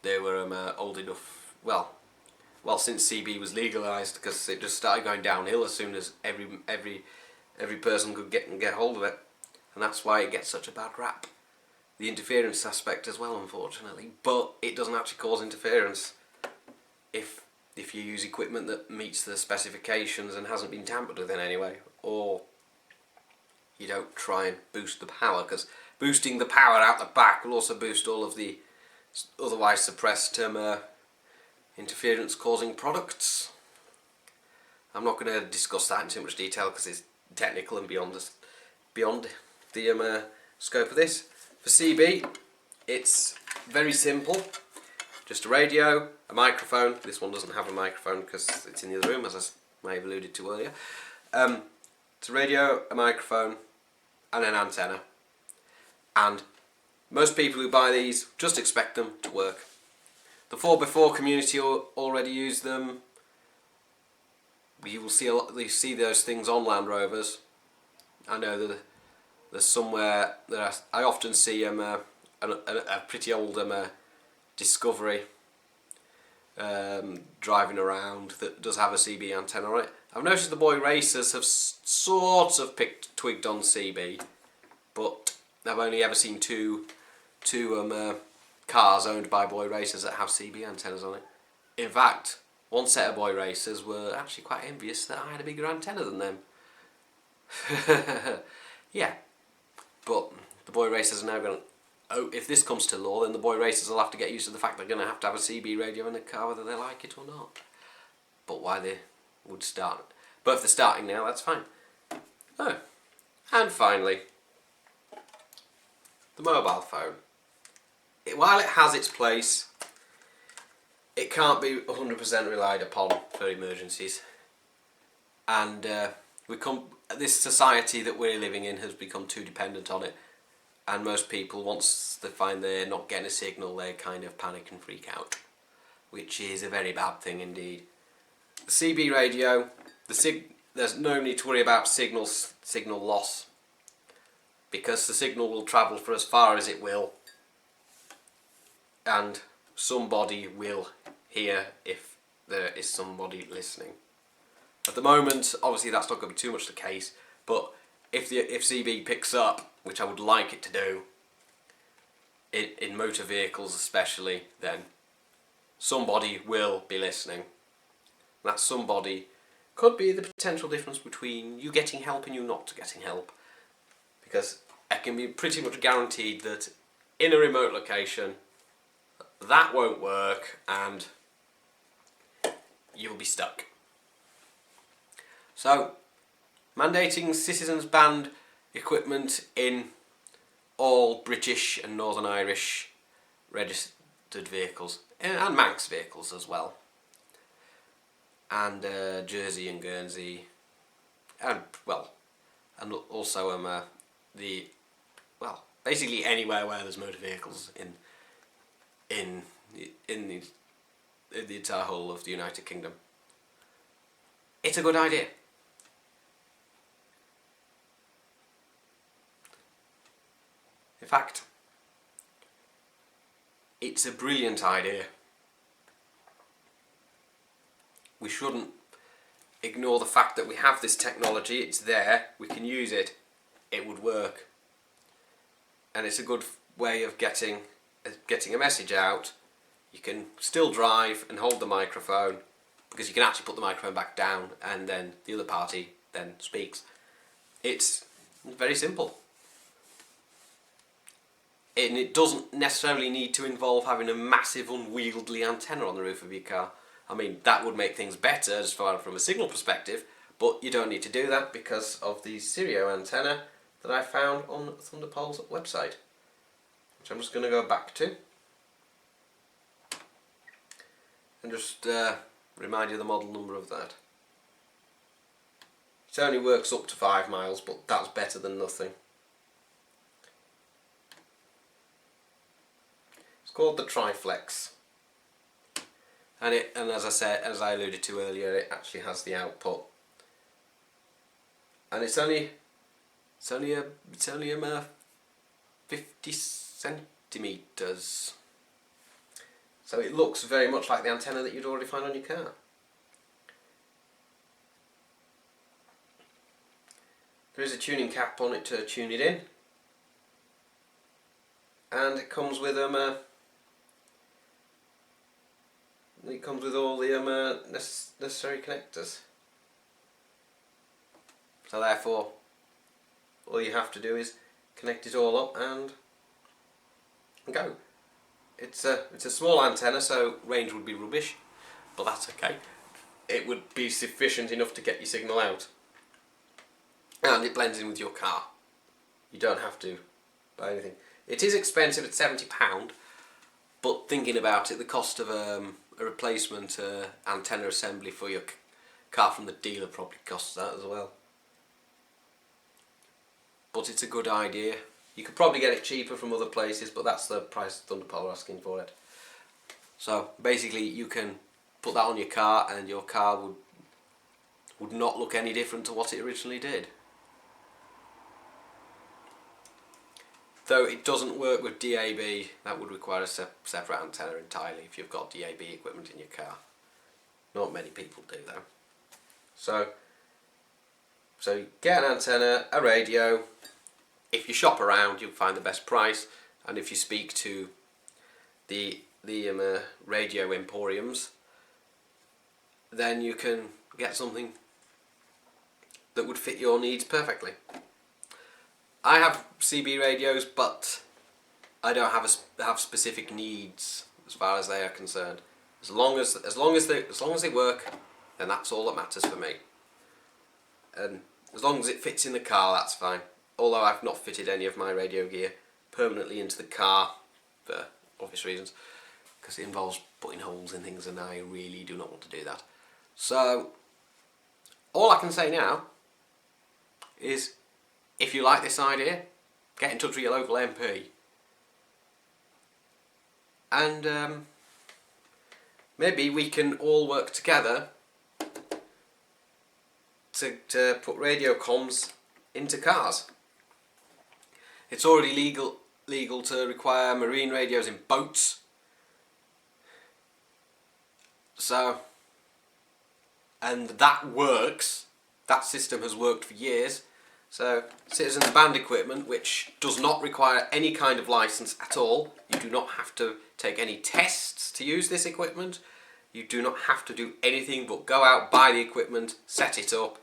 [SPEAKER 2] they were old enough, since CB was legalised, because it just started going downhill as soon as every person could get hold of it, and that's why it gets such a bad rap. The interference aspect as well, unfortunately, but it doesn't actually cause interference if you use equipment that meets the specifications and hasn't been tampered with in any way, or you don't try and boost the power, because boosting the power out the back will also boost all of the otherwise suppressed interference causing products. I'm not going to discuss that in too much detail because it's technical and beyond the scope of this. For CB, it's very simple. Just a radio, a microphone. This one doesn't have a microphone because it's in the other room, as I may have alluded to earlier. It's a radio, a microphone, and an antenna. And most people who buy these just expect them to work. The 4x4 community already use them. You will see you see those things on Land Rovers. I know that there's somewhere that I often see a pretty old Discovery driving around that does have a CB antenna on it. I've noticed the boy racers have sort of twigged on CB, but I've only ever seen two cars owned by boy racers that have CB antennas on it. In fact, one set of boy racers were actually quite envious that I had a bigger antenna than them. Yeah, but the boy racers are now going to, if this comes to law, then the boy racers will have to get used to the fact they're going to have a CB radio in the car whether they like it or not. But why they would start. But if they're starting now, that's fine. Oh, and finally, the mobile phone. While it has its place, it can't be 100% relied upon for emergencies. And this society that we're living in has become too dependent on it. And most people, once they find they're not getting a signal, they kind of panic and freak out, which is a very bad thing indeed. The CB radio there's no need to worry about signal loss, because the signal will travel for as far as it will, and somebody will hear if there is somebody listening. At the moment, obviously that's not going to be too much the case, but if CB picks up, which I would like it to do, in motor vehicles especially, then somebody will be listening. That somebody could be the potential difference between you getting help and you not getting help, because I can be pretty much guaranteed that in a remote location that won't work and you'll be stuck. So, mandating citizens band equipment in all British and Northern Irish registered vehicles, and Manx vehicles as well, and Jersey and Guernsey, and also basically anywhere where there's motor vehicles in the entire whole of the United Kingdom. It's a good idea. In fact, it's a brilliant idea. We shouldn't ignore the fact that we have this technology, it's there, we can use it, it would work. And it's a good way of getting a message out. You can still drive and hold the microphone, because you can actually put the microphone back down and then the other party then speaks. It's very simple. And it doesn't necessarily need to involve having a massive unwieldy antenna on the roof of your car. I mean, that would make things better as far from a signal perspective, but you don't need to do that because of the stereo antenna that I found on Thunderpole's website, which I'm just going to go back to and just remind you of the model number of that. It only works up to 5 miles, but that's better than nothing. It's called the Triflex, and as I alluded to earlier, it actually has the output, and it's only 50 centimeters, so it looks very much like the antenna that you'd already find on your car. There is a tuning cap on it to tune it in, and it comes with all the necessary connectors. So therefore, all you have to do is connect it all up and go. It's a small antenna, so range would be rubbish, but that's okay. It would be sufficient enough to get your signal out, and it blends in with your car. You don't have to buy anything. It is expensive at £70, but thinking about it, the cost of a replacement antenna assembly for your car from the dealer probably costs that as well. But it's a good idea. You could probably get it cheaper from other places, but that's the price Thunderpole are asking for it. So basically you can put that on your car and your car would not look any different to what it originally did. Though it doesn't work with DAB, that would require a separate antenna entirely if you've got DAB equipment in your car. Not many people do though. So you get an antenna, a radio. If you shop around, you'll find the best price, and if you speak to the radio emporiums, then you can get something that would fit your needs perfectly. I have CB radios, but I don't have specific needs as far as they are concerned. As long as they work, then that's all that matters for me. And as long as it fits in the car, that's fine. Although I've not fitted any of my radio gear permanently into the car for obvious reasons, because it involves putting holes in things, and I really do not want to do that. So all I can say now is, if you like this idea, get in touch with your local MP, and maybe we can all work together to put radio comms into cars. It's already legal to require marine radios in boats. So, and that works. That system has worked for years. So, citizens band equipment, which does not require any kind of license at all. You do not have to take any tests to use this equipment. You do not have to do anything but go out, buy the equipment, set it up,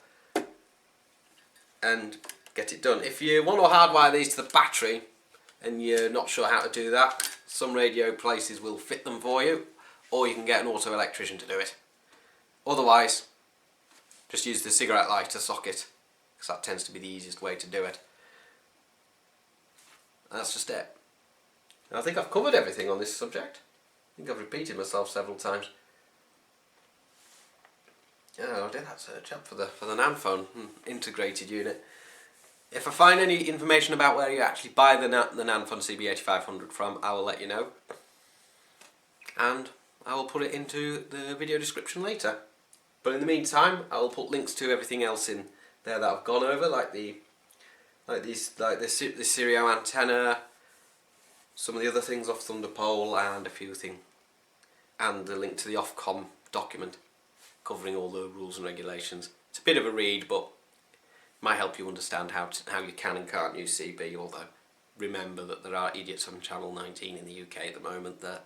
[SPEAKER 2] and get it done. If you want to hardwire these to the battery and you're not sure how to do that, some radio places will fit them for you, or you can get an auto electrician to do it. Otherwise, just use the cigarette lighter socket, because that tends to be the easiest way to do it. And that's just it. And I think I've covered everything on this subject. I think I've repeated myself several times. Yeah, I did that search up for the NAN phone integrated unit. If I find any information about where you actually buy the NAN phone CB8500 from, I will let you know. And I will put it into the video description later. But in the meantime, I will put links to everything else in there that I've gone over, like the stereo antenna, some of the other things off Thunderpole, and a few things, and the link to the Ofcom document covering all the rules and regulations. It's a bit of a read, but it might help you understand how you can and can't use CB, although remember that there are idiots on Channel 19 in the UK at the moment that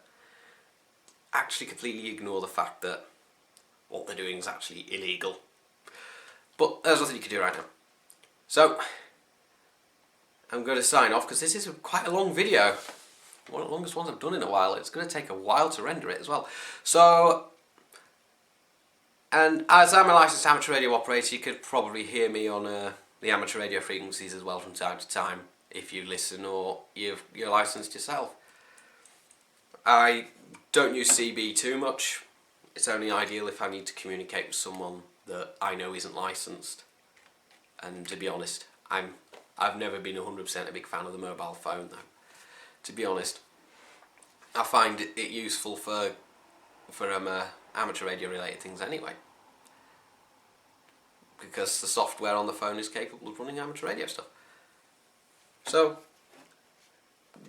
[SPEAKER 2] actually completely ignore the fact that what they're doing is actually illegal. But there's nothing you can do right now. So, I'm going to sign off because this is quite a long video. One of the longest ones I've done in a while. It's going to take a while to render it as well. So, and as I'm a licensed amateur radio operator, you could probably hear me on the amateur radio frequencies as well from time to time if you listen or you're licensed yourself. I don't use CB too much. It's only ideal if I need to communicate with someone that I know isn't licensed. And to be honest, I've never been 100% a big fan of the mobile phone though. To be honest, I find it useful for amateur radio related things anyway, because the software on the phone is capable of running amateur radio stuff. So,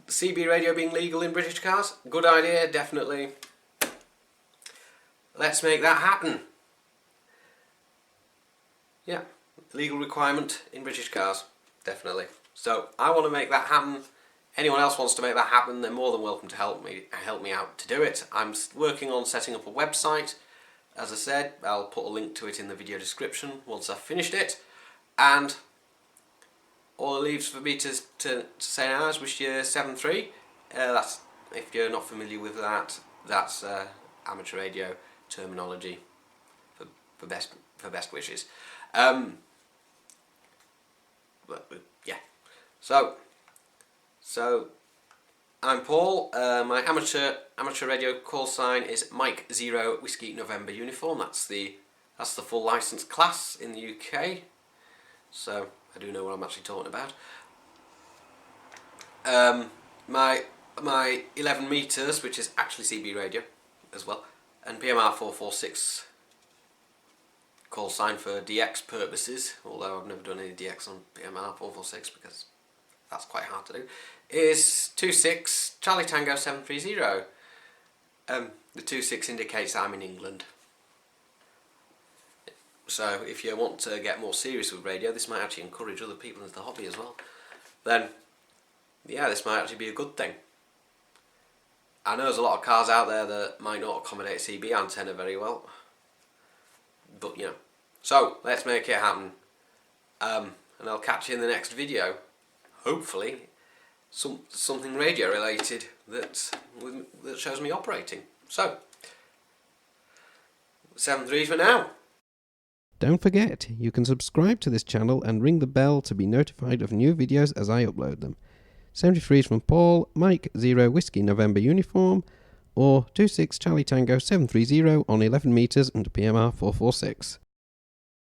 [SPEAKER 2] CB radio being legal in British cars, good idea, definitely. Let's make that happen. Yeah, legal requirement in British cars, definitely. So I want to make that happen. Anyone else wants to make that happen, they're more than welcome to help me out to do it. I'm working on setting up a website. As I said, I'll put a link to it in the video description once I've finished it. And all it leaves for me to say now is wish you 7.3. That's, if you're not familiar with that, that's amateur radio terminology for best wishes. But yeah. So I'm Paul. My amateur radio call sign is Mike 0 Whiskey November Uniform. That's the full license class in the UK. So I do know what I'm actually talking about. My 11 meters, which is actually CB radio as well, and PMR 446 call sign for DX purposes, although I've never done any DX on PMR 446 because that's quite hard to do, is 26 Charlie Tango 730. The 26 indicates I'm in England. So if you want to get more serious with radio, this might actually encourage other people into the hobby as well. Then, yeah, this might actually be a good thing. I know there's a lot of cars out there that might not accommodate a CB antenna very well. But, you know. So, let's make it happen. And I'll catch you in the next video. Hopefully, something radio related that shows me operating. So, 7.3 for now.
[SPEAKER 1] Don't forget, you can subscribe to this channel and ring the bell to be notified of new videos as I upload them. 73 is from Paul, Mike 0 Whiskey November Uniform, or 26 Charlie Tango 730 on 11 meters and PMR 446.